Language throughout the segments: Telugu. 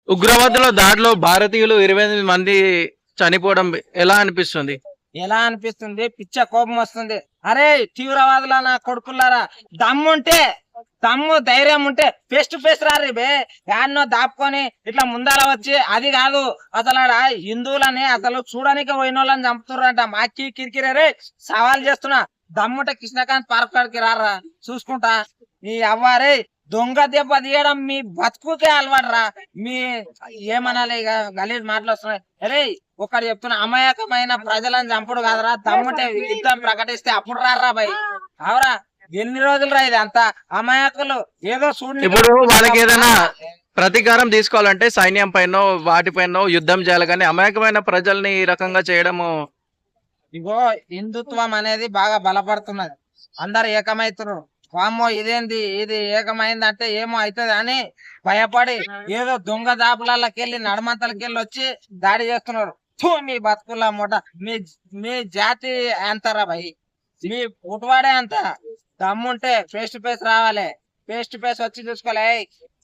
ఉగ్రవాదుల దాడిలో భారతీయులు 28 మంది చనిపోవడం ఎలా అనిపిస్తుంది? ఎలా అనిపిస్తుంది? పిచ్చ కోపం వస్తుంది. అరే తీవ్రవాదుల నా కొడుకులారా, దమ్ముంటే దమ్ము ధైర్యం ఉంటే ఫేస్ టు ఫేస్ రారి బే. యాన్నో దాపుకొని ఇట్లా ముందర వచ్చి అది కాదు. అసలు ఆడ హిందువులని అసలు చూడడానికి పోయిన వాళ్ళని చంపుతున్నారంట. మాకి కిరికిరే సవాల్ చేస్తున్నా. దమ్ముంటే కృష్ణకాంత్ పార్క్ కాడికి రారా, చూసుకుంటా. ఈ అవ్వారే దొంగ దెబ్బ తీయడం మీ బతుకుకే అలవాటురా. మీ ఏమనాలి ఇక గలీజ్ మాటలు వస్తున్నాయి. అరే ఒకటి చెప్తున్నా, అమాయకమైన ప్రజలను చంపుడు కాదురా. దమ్ముంటే యుద్ధం ప్రకటిస్తే అప్పుడు రారా భయ్. అవరా ఎన్ని రోజులు రా ఇది అంతా అమాయకులు ఏదో చూడండి. ఇప్పుడు వాళ్ళకి ఏదైనా ప్రతీకారం తీసుకోవాలంటే సైన్యం పైన వాటిపైన యుద్ధం చేయాలి, కానీ అమాయకమైన ప్రజల్ని ఈ రకంగా చేయడము. ఇగో హిందుత్వం అనేది బాగా బలపడుతున్నది. అందరు ఏకమైతున్నారు. వామ్మో ఇదేంది, ఇది ఏకమైందంటే ఏమో అవుతుంది అని భయపడి ఏదో దొంగ దాపులకెళ్ళి నడమంతలకెళ్ళి వచ్చి దాడి చేస్తున్నారు. థూ, మీ బతుకుల మూట. మీ మీ జాతి అంతరా భయ్, మీ పుట్టువాడే అంత. దమ్ముంటే ఫేస్ టు ఫేస్ రావాలి. ఫేస్ టు ఫేస్ వచ్చి చూసుకోలే,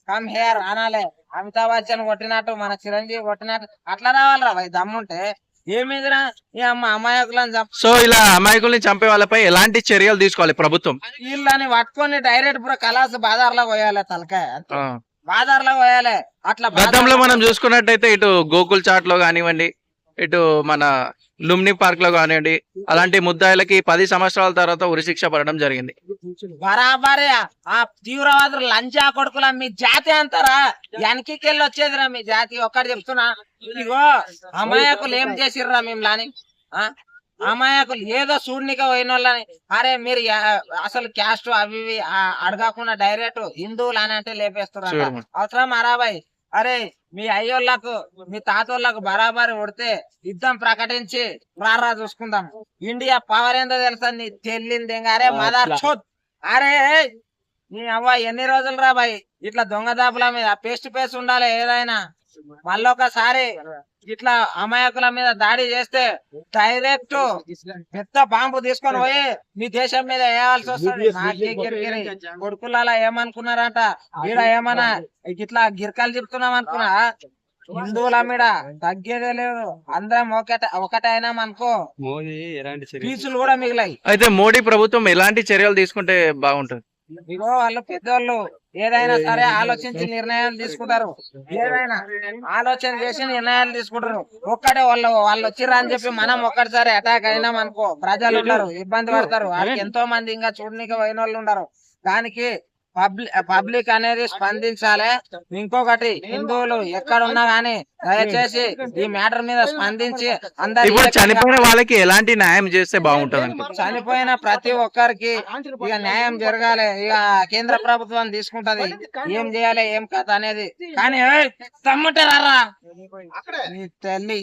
కమ్ హేర్ అనాలే. అమితాబ్ బచ్చన్ కొట్టినట్టు, మన చిరంజీవి కొట్టినట్టు అట్లా రావాలిరా భయ్ దమ్ముంటే. ఏమిదిరా ఈ అమ్మ అమాయకులను సో ఇలా అమాయకుల్ని చంపే వాళ్ళపై ఎలాంటి చర్యలు తీసుకోవాలి ప్రభుత్వం? వీళ్ళని పట్టుకొని డైరెక్ట్ ఇప్పుడు కలాస్ బాజార్లో పోయాలి. తలకాయ ఆ, బాజార్లో పోయాలి. అట్లా గతంలో మనం చూసుకున్నట్టయితే ఇటు గోకుల్ చాట్ లో కానివ్వండి, ఇటు మన లుంబిని పార్క్ లో కానివ్వండి, అలాంటి ముద్దాయిలకి 10 సంవత్సరాల తర్వాత ఉరిశిక్ష పడడం జరిగింది. బరాబరే ఆ తీవ్రవాదులు లంచా కొడుకుల మీ జాతి అంటారా? వెనక్కికెళ్ళి వచ్చేదిరా మీ జాతి. ఒక్కటి చెప్తున్నా, ఇదిగో అమాయకులు ఏం చేసిర్రా మిమ్మల్ని? అమాయకులు ఏదో చూడనిక పోయిన వాళ్ళని అరే మీరు అసలు క్యాస్ట్ అవి ఇవి అడగకుండా డైరెక్ట్ హిందువులు అని అంటే లేపేస్తున్నారు. అవసరం అరాబాయ్. అరే మీ అయ్యోళ్ళకు మీ తాతోళ్ళకు బరాబరి కొడితే యుద్ధం ప్రకటించి రారా చూసుకుందాం. ఇండియా పవర్ ఏందో తెలుసా నీ తెల్లింది. అరే మదర్ చోత్. అరే నీ అవ్వ ఎన్ని రోజులు రా బాయ్ ఇట్లా దొంగ దాపుల మీద ఫేస్ టు ఫేస్ ఉండాలి. ఏదైనా మళ్ళొకసారి ఇట్లా అమాయకుల మీద దాడి చేస్తే డైరెక్ట్ పెద్ద బాంబు తీసుకొని పోయి మీ దేశం మీద వేయాల్సి వస్తుంది. నాకే గిరిగిరి కొడుకుల ఏమనుకున్నారంట, ఈడ ఏమన్నా ఇట్లా గిరికలు చెప్తున్నాం అనుకున్నా. హిందువుల మీద తగ్గేదే లేదు. అందరం ఒకటైనాం అనుకో, పీసులు కూడా మిగిలాయి. అయితే మోడీ ప్రభుత్వం ఎలాంటి చర్యలు తీసుకుంటే బాగుంటుంది? ఇగో వాళ్ళు పెద్దోళ్ళు ఏదైనా సరే ఆలోచించి నిర్ణయాలు తీసుకుంటారు. ఏదైనా ఆలోచన చేసి నిర్ణయాలు తీసుకుంటారు. ఒక్కడే వాళ్ళు వచ్చిర్రా అని చెప్పి మనం ఒక్కటిసారి అటాక్ అయినాం అనుకో, ప్రజలు ఉండరు, ఇబ్బంది పడతారు. వాళ్ళకి ఎంతో మంది ఇంకా చూడడానికి పోయిన వాళ్ళు ఉండరు. దానికి పబ్లిక్ అనేది స్పందించాలి. ఇంకొకటి హిందువులు ఎక్కడున్నా గానీ దయచేసి ఈ మ్యాటర్ మీద స్పందించి అందరు చనిపోయిన వాళ్ళకి ఎలాంటి న్యాయం చేస్తే బాగుంటుంది? చనిపోయిన ప్రతి ఒక్కరికి ఇక న్యాయం జరగాలి. ఇక కేంద్ర ప్రభుత్వం తీసుకుంటది ఏం చేయాలి ఏం కథ అనేది. కానీ తమ్ముంటారా తల్లి.